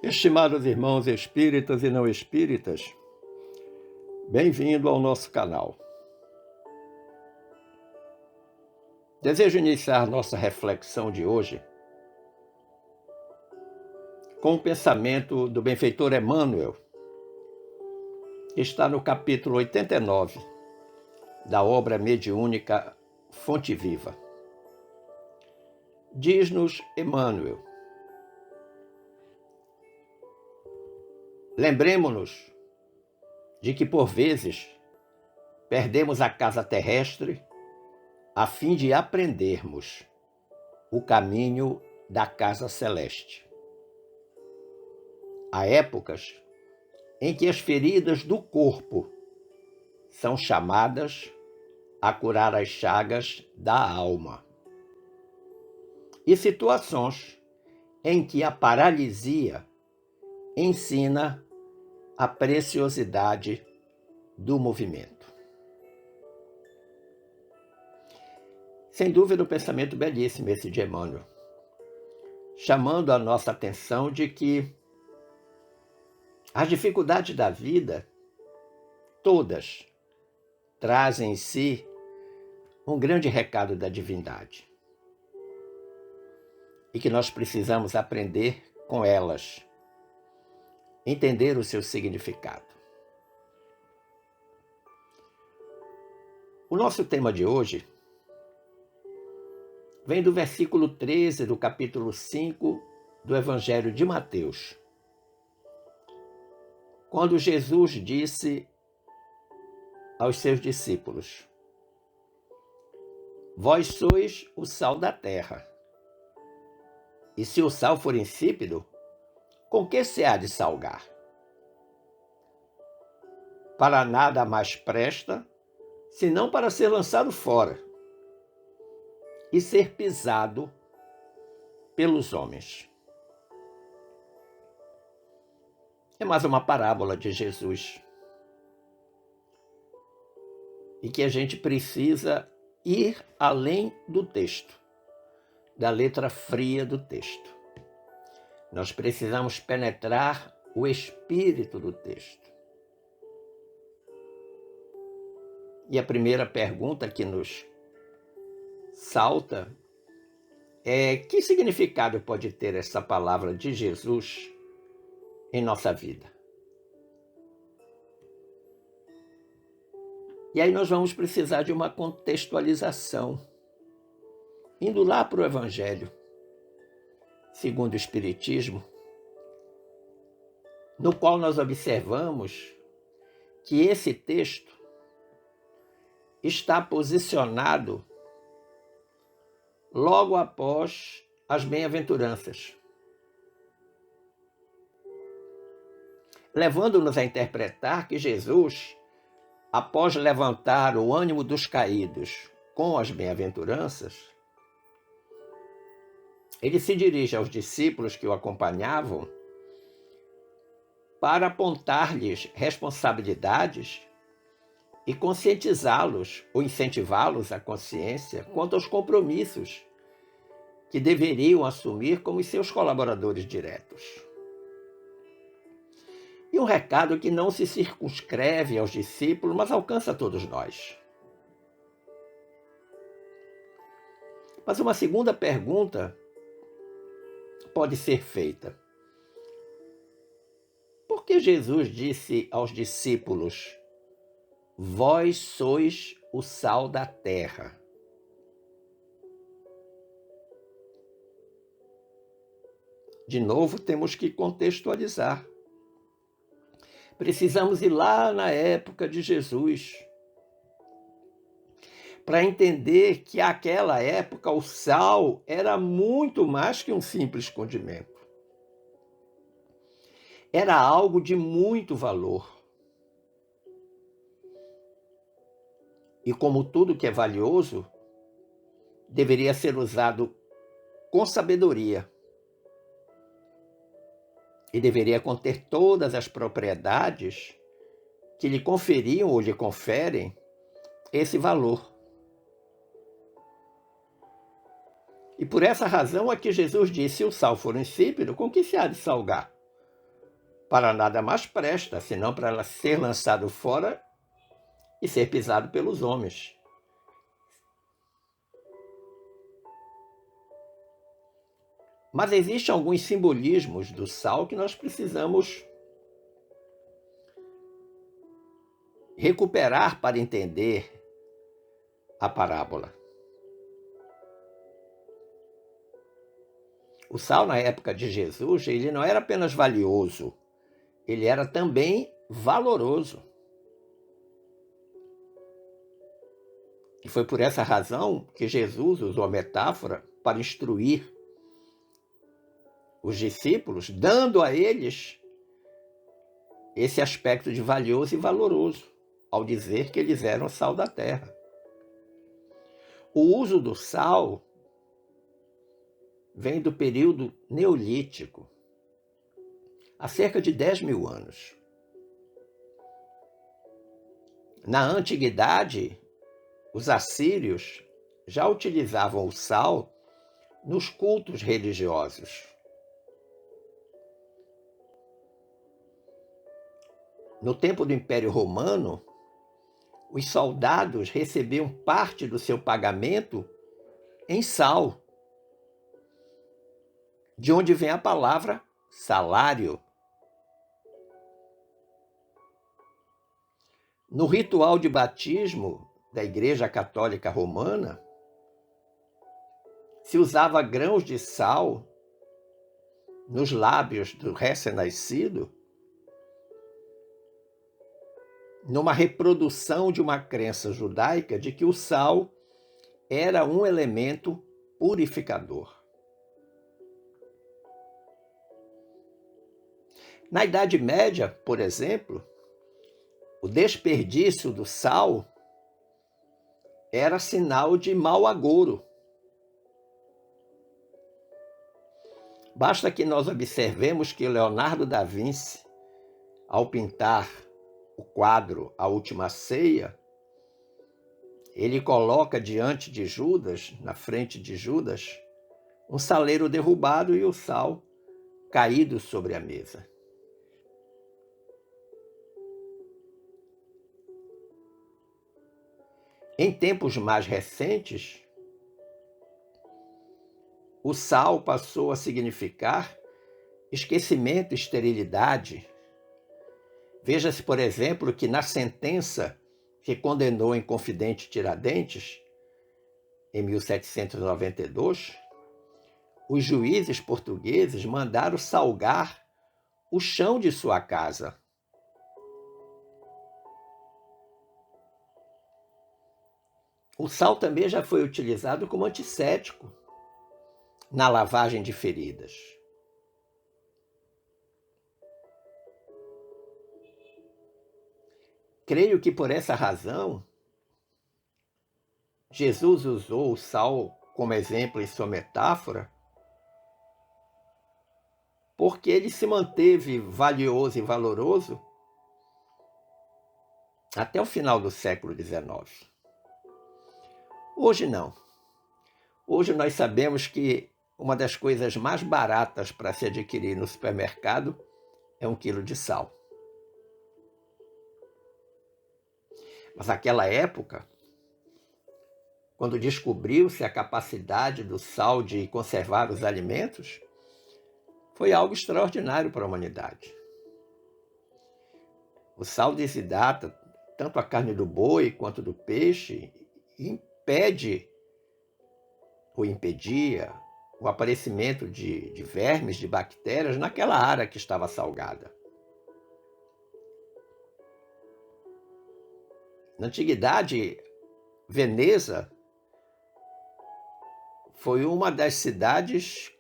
Estimados irmãos espíritas e não espíritas, bem-vindo ao nosso canal. Desejo iniciar nossa reflexão de hoje com o pensamento do benfeitor Emmanuel, que está no capítulo 89 da obra mediúnica Fonte Viva. Diz-nos Emmanuel: lembremo-nos de que, por vezes, perdemos a casa terrestre a fim de aprendermos o caminho da casa celeste. Há épocas em que as feridas do corpo são chamadas a curar as chagas da alma, e situações em que a paralisia ensina a preciosidade do movimento. Sem dúvida, um pensamento belíssimo esse de Emmanuel, chamando a nossa atenção de que as dificuldades da vida, todas, trazem em si um grande recado da divindade, e que nós precisamos aprender com elas, entender o seu significado. O nosso tema de hoje vem do versículo 13 do capítulo 5 do Evangelho de Mateus, quando Jesus disse aos seus discípulos: vós sois o sal da terra, e se o sal for insípido, com que se há de salgar? Para nada mais presta, senão para ser lançado fora e ser pisado pelos homens. É mais uma parábola de Jesus, e que a gente precisa ir além do texto, da letra fria do texto. Nós precisamos penetrar o espírito do texto. E a primeira pergunta que nos salta é: que significado pode ter essa palavra de Jesus em nossa vida? E aí nós vamos precisar de uma contextualização, indo lá para o Evangelho segundo o Espiritismo, no qual nós observamos que esse texto está posicionado logo após as bem-aventuranças, levando-nos a interpretar que Jesus, após levantar o ânimo dos caídos com as bem-aventuranças, ele se dirige aos discípulos que o acompanhavam para apontar-lhes responsabilidades e conscientizá-los ou incentivá-los à consciência quanto aos compromissos que deveriam assumir como seus colaboradores diretos. E um recado que não se circunscreve aos discípulos, mas alcança todos nós. Mas uma segunda pergunta pode ser feita: por que Jesus disse aos discípulos: vós sois o sal da terra? De novo, temos que contextualizar. Precisamos ir lá na época de Jesus para entender que naquela época o sal era muito mais que um simples condimento. Era algo de muito valor. E como tudo que é valioso, deveria ser usado com sabedoria. E deveria conter todas as propriedades que lhe conferiam ou lhe conferem esse valor. E por essa razão é que Jesus disse: se o sal for insípido, com que se há de salgar? para nada mais presta, senão para ela ser lançado fora e ser pisado pelos homens. Mas existem alguns simbolismos do sal que nós precisamos recuperar para entender a parábola. O sal, na época de Jesus, ele não era apenas valioso, ele era também valoroso. E foi por essa razão que Jesus usou a metáfora para instruir os discípulos, dando a eles esse aspecto de valioso e valoroso, ao dizer que eles eram sal da terra. O uso do sal vem do período neolítico, há cerca de 10 mil anos. Na antiguidade, os assírios já utilizavam o sal nos cultos religiosos. No tempo do Império Romano, os soldados recebiam parte do seu pagamento em sal, de onde vem a palavra salário. No ritual de batismo da Igreja Católica Romana, se usava grãos de sal nos lábios do recém-nascido, numa reprodução de uma crença judaica de que o sal era um elemento purificador. Na Idade Média, por exemplo, o desperdício do sal era sinal de mau agouro. Basta que nós observemos que Leonardo da Vinci, ao pintar o quadro A Última Ceia, ele coloca diante de Judas, na frente de Judas, um saleiro derrubado e o sal caído sobre a mesa. Em tempos mais recentes, o sal passou a significar esquecimento e esterilidade. Veja-se, por exemplo, que na sentença que condenou o Inconfidente Tiradentes, em 1792, os juízes portugueses mandaram salgar o chão de sua casa. O sal também já foi utilizado como antisséptico na lavagem de feridas. Creio que por essa razão, Jesus usou o sal como exemplo em sua metáfora, porque ele se manteve valioso e valoroso até o final do século XIX. Hoje não. Hoje nós sabemos que uma das coisas mais baratas para se adquirir no supermercado é 1 quilo de sal. Mas naquela época, quando descobriu-se a capacidade do sal de conservar os alimentos, foi algo extraordinário para a humanidade. O sal desidrata tanto a carne do boi quanto do peixe e impede ou impedia o aparecimento de vermes, de bactérias naquela área que estava salgada. Na antiguidade, Veneza foi uma das cidades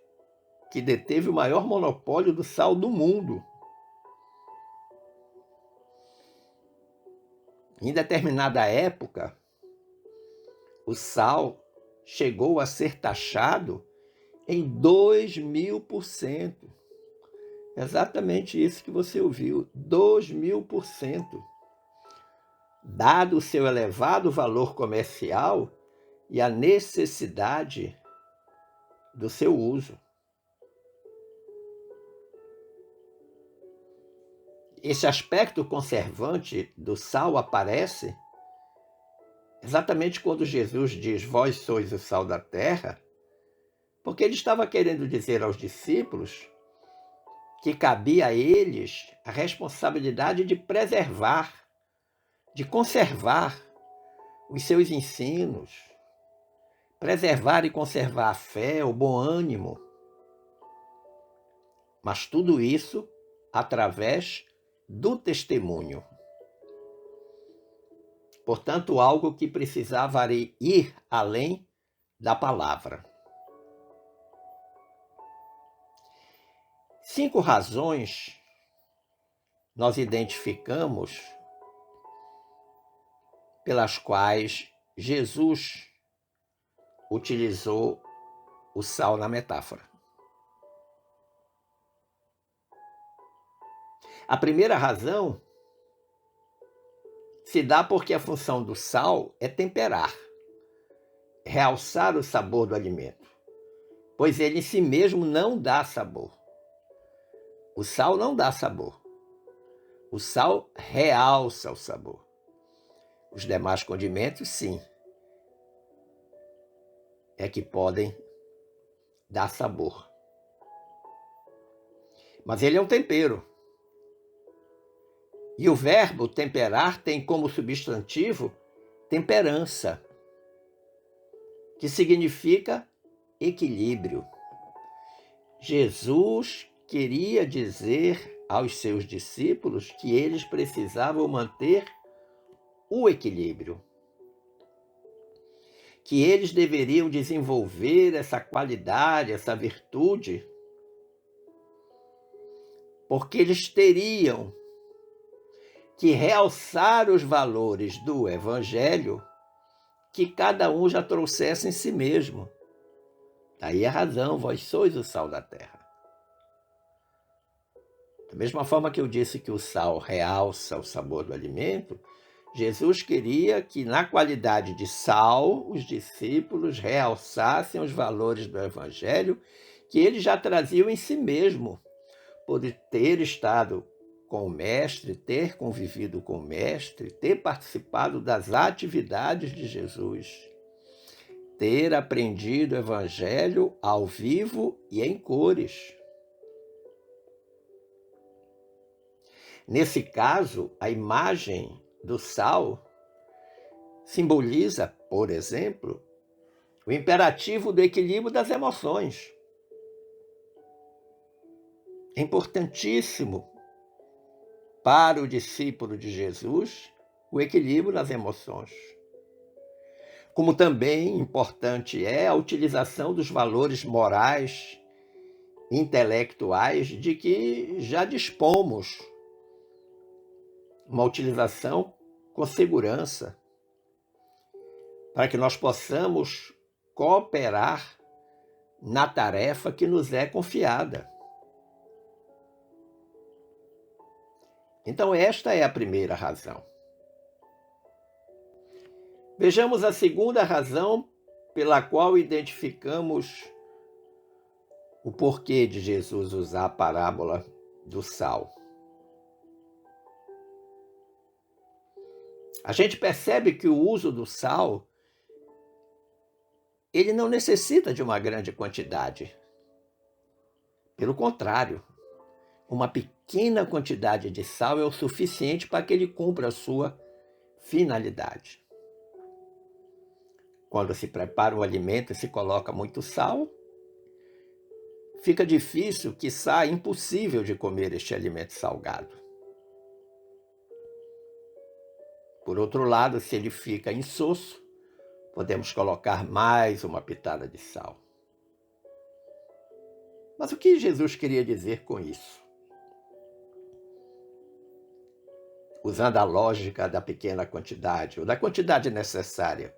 que deteve o maior monopólio do sal do mundo. Em determinada época, o sal chegou a ser taxado em 2000%. Exatamente isso que você ouviu, 2000%. Dado o seu elevado valor comercial e a necessidade do seu uso. esse aspecto conservante do sal aparece exatamente quando Jesus diz: vós sois o sal da terra, porque ele estava querendo dizer aos discípulos que cabia a eles a responsabilidade de preservar, de conservar os seus ensinos, preservar e conservar a fé, o bom ânimo. Mas tudo isso através do testemunho. Portanto, algo que precisava ir além da palavra. 5 razões nós identificamos pelas quais Jesus utilizou o sal na metáfora. A primeira razão se dá porque a função do sal é temperar, realçar o sabor do alimento, pois ele em si mesmo não dá sabor. O sal não dá sabor. O sal realça o sabor. Os demais condimentos, sim, é que podem dar sabor. Mas ele é um tempero. E o verbo temperar tem como substantivo temperança, que significa equilíbrio. Jesus queria dizer aos seus discípulos que eles precisavam manter o equilíbrio, que eles deveriam desenvolver essa qualidade, essa virtude, porque eles teriam que realçar os valores do Evangelho que cada um já trouxesse em si mesmo. Daí a razão, vós sois o sal da terra. Da mesma forma que eu disse que o sal realça o sabor do alimento, Jesus queria que, na qualidade de sal, os discípulos realçassem os valores do Evangelho que ele já trazia em si mesmo, por ter estado com o Mestre, ter convivido com o Mestre, ter participado das atividades de Jesus, ter aprendido o Evangelho ao vivo e em cores. Nesse caso, a imagem do sal simboliza, por exemplo, o imperativo do equilíbrio das emoções. É importantíssimo para o discípulo de Jesus o equilíbrio das emoções. Como também importante é a utilização dos valores morais, intelectuais, de que já dispomos. Uma utilização com segurança, para que nós possamos cooperar na tarefa que nos é confiada. Então, esta é a primeira razão. Vejamos a segunda razão pela qual identificamos o porquê de Jesus usar a parábola do sal. A gente percebe que o uso do sal, ele não necessita de uma grande quantidade. Pelo contrário, uma pequena quantidade de sal é o suficiente para que ele cumpra a sua finalidade. Quando se prepara um alimento e se coloca muito sal, fica difícil, quiçá impossível de comer este alimento salgado. Por outro lado, se ele fica insosso, podemos colocar mais uma pitada de sal. Mas o que Jesus queria dizer com isso? Usando a lógica da pequena quantidade, ou da quantidade necessária.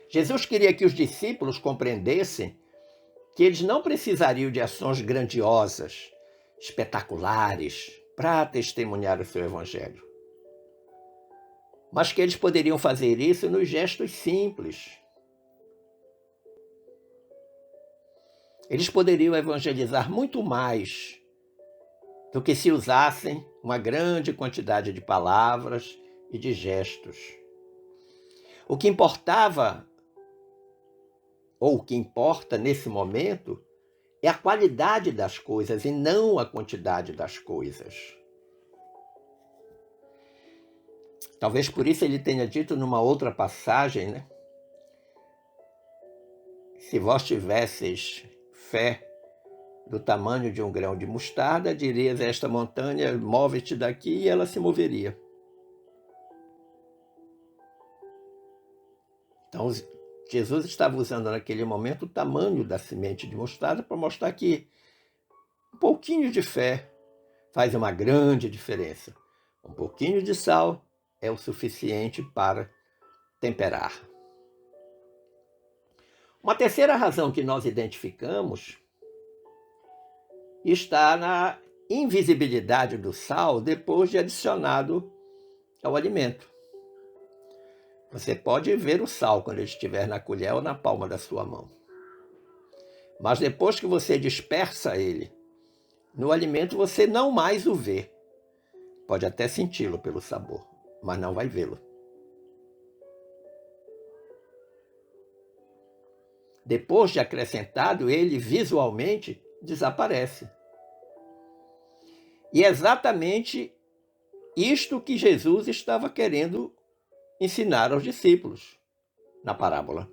Jesus queria que os discípulos compreendessem que eles não precisariam de ações grandiosas, espetaculares, para testemunhar o seu evangelho. Mas que eles poderiam fazer isso nos gestos simples. Eles poderiam evangelizar muito mais do que se usassem uma grande quantidade de palavras e de gestos. O que importava, ou o que importa nesse momento, é a qualidade das coisas e não a quantidade das coisas. Talvez por isso ele tenha dito numa outra passagem, né? Se vós tivesseis fé do tamanho de um grão de mostarda, dirias a esta montanha, move-te daqui, e ela se moveria. Então, Jesus estava usando naquele momento o tamanho da semente de mostarda para mostrar que um pouquinho de fé faz uma grande diferença. Um pouquinho de sal é o suficiente para temperar. Uma terceira razão que nós identificamos está na invisibilidade do sal depois de adicionado ao alimento. Você pode ver o sal quando ele estiver na colher ou na palma da sua mão. Mas depois que você dispersa ele no alimento, você não mais o vê. Pode até senti-lo pelo sabor, mas não vai vê-lo. Depois de acrescentado, ele visualmente desaparece. E é exatamente isto que Jesus estava querendo ensinar aos discípulos na parábola,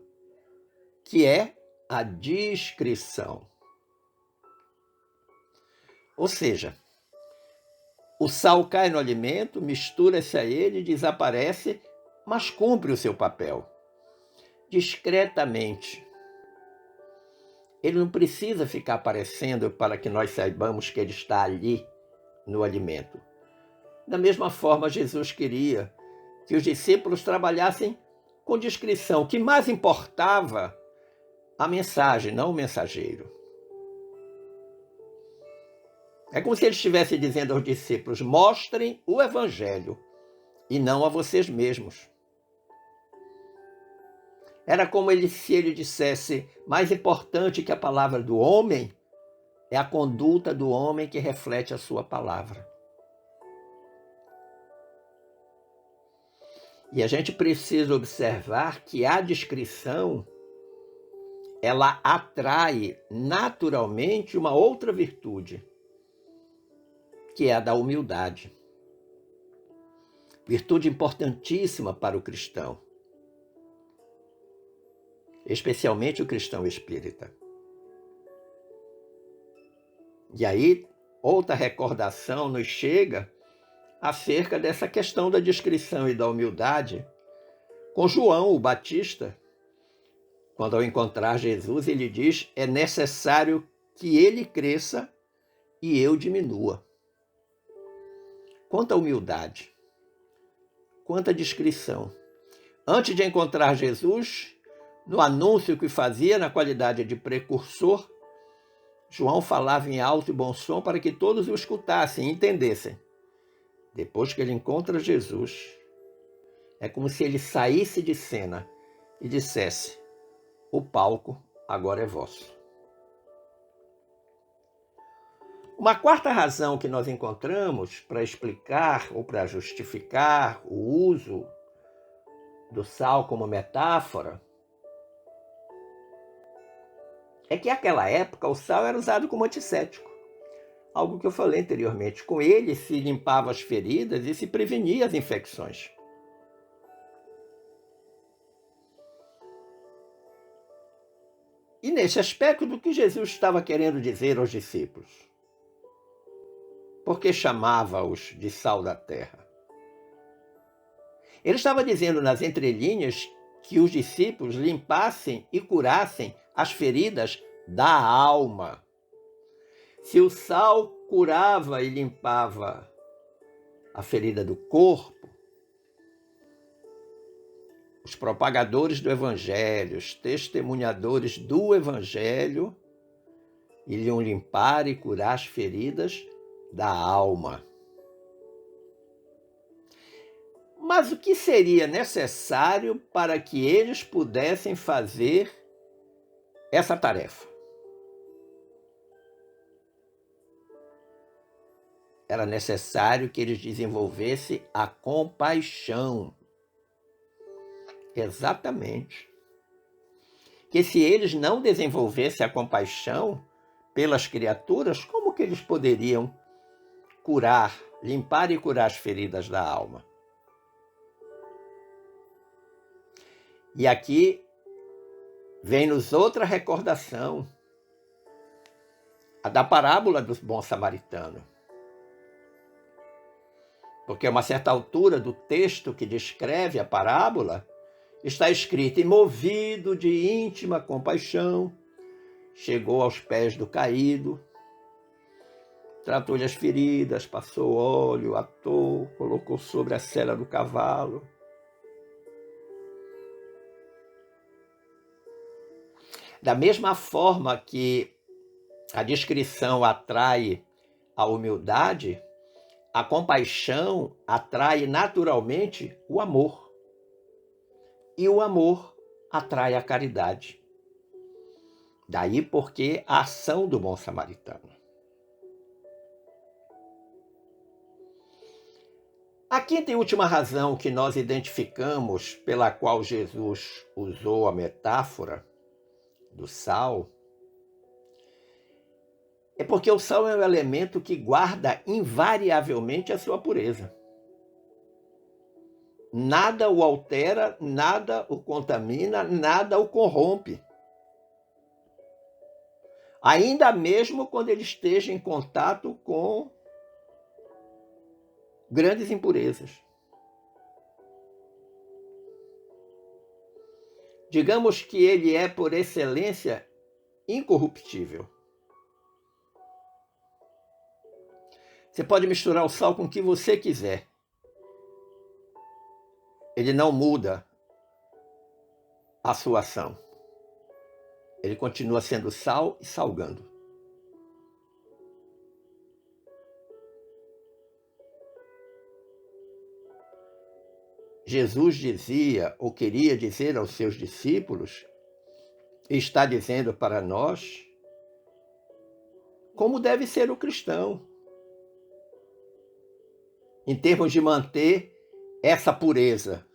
que é a discrição. Ou seja, o sal cai no alimento, mistura-se a ele, desaparece, mas cumpre o seu papel discretamente. Ele não precisa ficar aparecendo para que nós saibamos que ele está ali no alimento. Da mesma forma, Jesus queria que os discípulos trabalhassem com discrição. O que mais importava, a mensagem, não o mensageiro. É como se ele estivesse dizendo aos discípulos: mostrem o evangelho e não a vocês mesmos. Era como se ele dissesse: mais importante que a palavra do homem é a conduta do homem que reflete a sua palavra. E a gente precisa observar que a discrição, ela atrai naturalmente uma outra virtude, que é a da humildade. Virtude importantíssima para o cristão, especialmente o cristão espírita. E aí, outra recordação nos chega acerca dessa questão da discrição e da humildade com João, o Batista, quando ao encontrar Jesus, ele diz: é necessário que ele cresça e eu diminua. Quanta humildade, quanta discrição. Antes de encontrar Jesus, no anúncio que fazia na qualidade de precursor, João falava em alto e bom som para que todos o escutassem e entendessem. Depois que ele encontra Jesus, é como se ele saísse de cena e dissesse: o palco agora é vosso. Uma quarta razão que nós encontramos para explicar ou para justificar o uso do sal como metáfora é que naquela época o sal era usado como antisséptico. Algo que eu falei anteriormente. Com ele se limpava as feridas e se prevenia as infecções. E nesse aspecto, do que Jesus estava querendo dizer aos discípulos? Por que chamava-os de sal da terra? Ele estava dizendo nas entrelinhas que os discípulos limpassem e curassem as feridas da alma. Se o sal curava e limpava a ferida do corpo, os propagadores do evangelho, os testemunhadores do evangelho, iriam limpar e curar as feridas da alma. Mas o que seria necessário para que eles pudessem fazer essa tarefa? era necessário que eles desenvolvessem a compaixão. Exatamente. Que se eles não desenvolvessem a compaixão pelas criaturas, como que eles poderiam curar, limpar e curar as feridas da alma? E aqui vem-nos outra recordação, a da parábola do bom samaritano. Porque a uma certa altura do texto que descreve a parábola, está escrito: e movido de íntima compaixão, chegou aos pés do caído, tratou-lhe as feridas, passou óleo, atou, colocou sobre a sela do cavalo. Da mesma forma que a descrição atrai a humildade, a compaixão atrai naturalmente o amor. E o amor atrai a caridade. Daí porque a ação do bom samaritano. A quinta e última razão que nós identificamos pela qual Jesus usou a metáfora do sal é porque o sal é um elemento que guarda invariavelmente a sua pureza. Nada o altera, nada o contamina, nada o corrompe. Ainda mesmo quando ele esteja em contato com grandes impurezas. Digamos que ele é, por excelência, incorruptível. Você pode misturar o sal com o que você quiser. Ele não muda a sua ação. Ele continua sendo sal e salgando. Jesus dizia, ou queria dizer aos seus discípulos, e está dizendo para nós, como deve ser o cristão, em termos de manter essa pureza.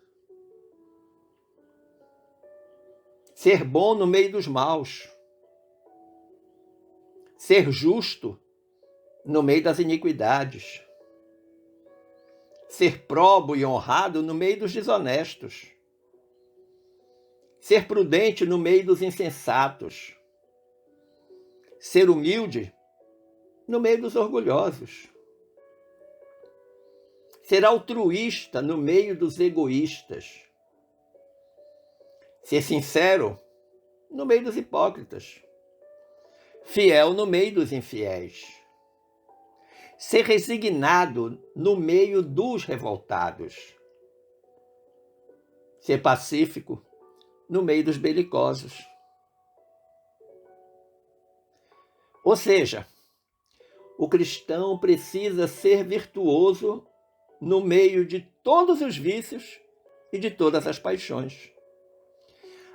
Ser bom no meio dos maus. Ser justo no meio das iniquidades. Ser probo e honrado no meio dos desonestos. Ser prudente no meio dos insensatos. Ser humilde no meio dos orgulhosos. Ser altruísta no meio dos egoístas. Ser sincero no meio dos hipócritas. Fiel no meio dos infiéis. Ser resignado no meio dos revoltados. Ser pacífico no meio dos belicosos. Ou seja, o cristão precisa ser virtuoso no meio de todos os vícios e de todas as paixões.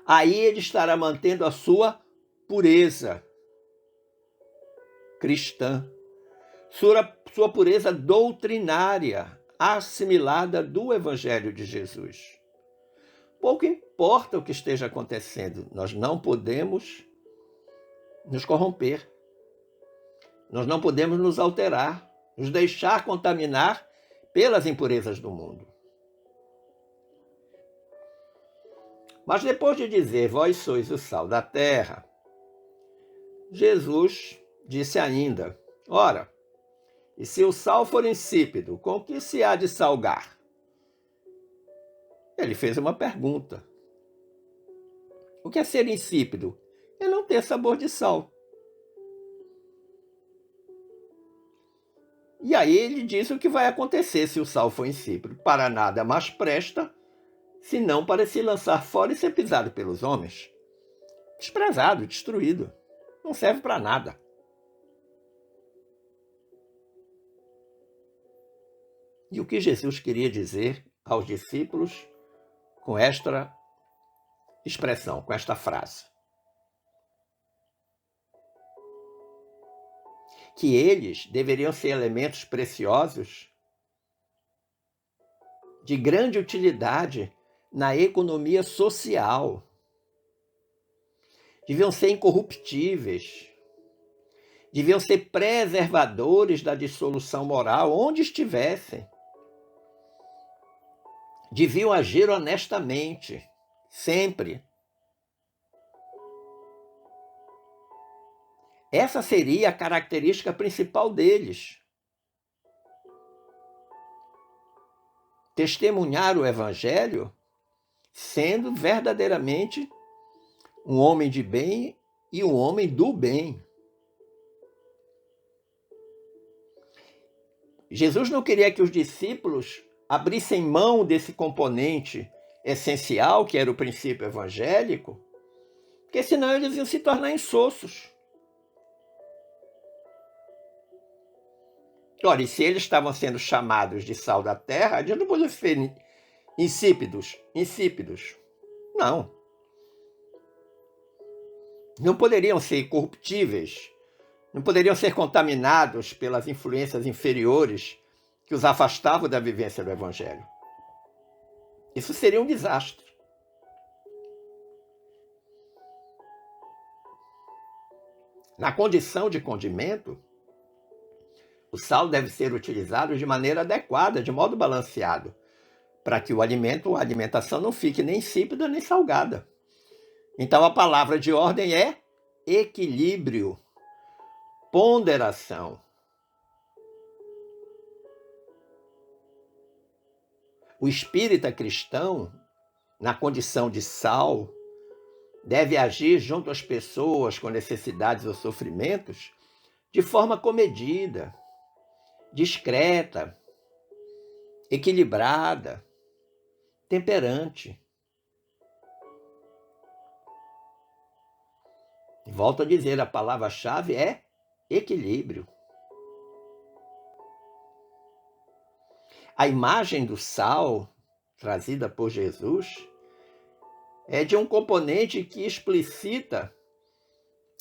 Aí ele estará mantendo a sua pureza cristã, sua pureza doutrinária, assimilada do Evangelho de Jesus. Pouco importa o que esteja acontecendo, nós não podemos nos corromper, nós não podemos nos alterar, nos deixar contaminar pelas impurezas do mundo. Mas depois de dizer, vós sois o sal da terra, Jesus disse ainda, ora, e se o sal for insípido, com que se há de salgar? Ele fez uma pergunta. O que é ser insípido? É não ter sabor de sal. E aí ele diz o que vai acontecer se o sal for insípido. Para nada mais presta, senão para se lançar fora e ser pisado pelos homens. Desprezado, destruído. Não serve para nada. E o que Jesus queria dizer aos discípulos com esta expressão, com esta frase? que eles deveriam ser elementos preciosos de grande utilidade na economia social. Deviam ser incorruptíveis, deviam ser preservadores da dissolução moral onde estivessem. Deviam agir honestamente, sempre. Essa seria a característica principal deles. Testemunhar o Evangelho sendo verdadeiramente um homem de bem e um homem do bem. Jesus não queria que os discípulos abrissem mão desse componente essencial, que era o princípio evangélico, porque senão eles iam se tornar insossos. Ora, e se eles estavam sendo chamados de sal da terra, eles não podiam ser insípidos. Não. Não poderiam ser corruptíveis, não poderiam ser contaminados pelas influências inferiores que os afastavam da vivência do Evangelho. Isso seria um desastre. Na condição de condimento, o sal deve ser utilizado de maneira adequada, de modo balanceado, para que a alimentação não fique nem insípida nem salgada. Então a palavra de ordem é equilíbrio, ponderação. O espírita cristão, na condição de sal, deve agir junto às pessoas com necessidades ou sofrimentos de forma comedida, discreta, equilibrada, temperante. Volto a dizer, a palavra-chave é equilíbrio. A imagem do sal, trazida por Jesus, é de um componente que explicita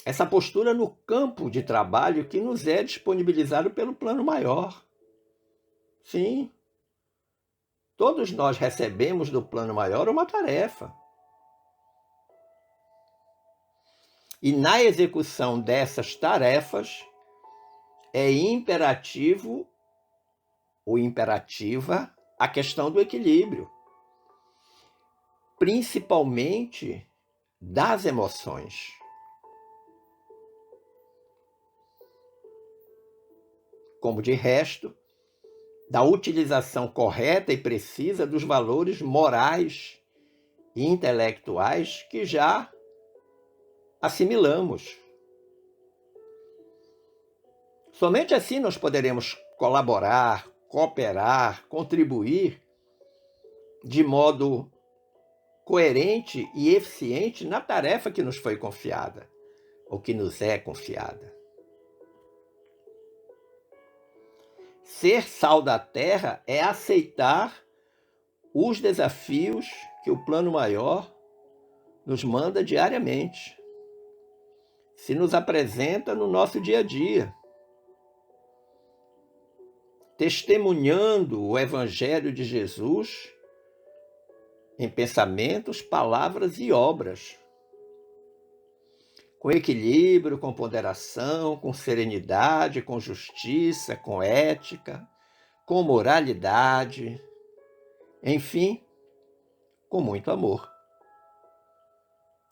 essa postura no campo de trabalho que nos é disponibilizado pelo plano maior. Sim, todos nós recebemos do plano maior uma tarefa. E na execução dessas tarefas é imperativo ou imperativa a questão do equilíbrio, principalmente das emoções. Como de resto, da utilização correta e precisa dos valores morais e intelectuais que já assimilamos. Somente assim nós poderemos colaborar, cooperar, contribuir de modo coerente e eficiente na tarefa que nos foi confiada, ou que nos é confiada. Ser sal da terra é aceitar os desafios que o plano maior nos manda diariamente, se nos apresenta no nosso dia a dia, testemunhando o Evangelho de Jesus em pensamentos, palavras e obras, com equilíbrio, com ponderação, com serenidade, com justiça, com ética, com moralidade, enfim, com muito amor.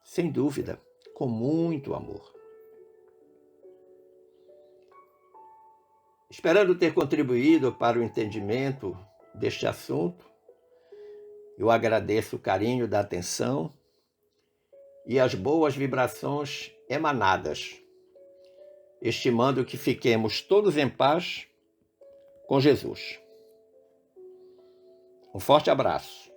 Sem dúvida, com muito amor. Esperando ter contribuído para o entendimento deste assunto, eu agradeço o carinho da atenção e as boas vibrações emanadas, estimando que fiquemos todos em paz com Jesus. Um forte abraço.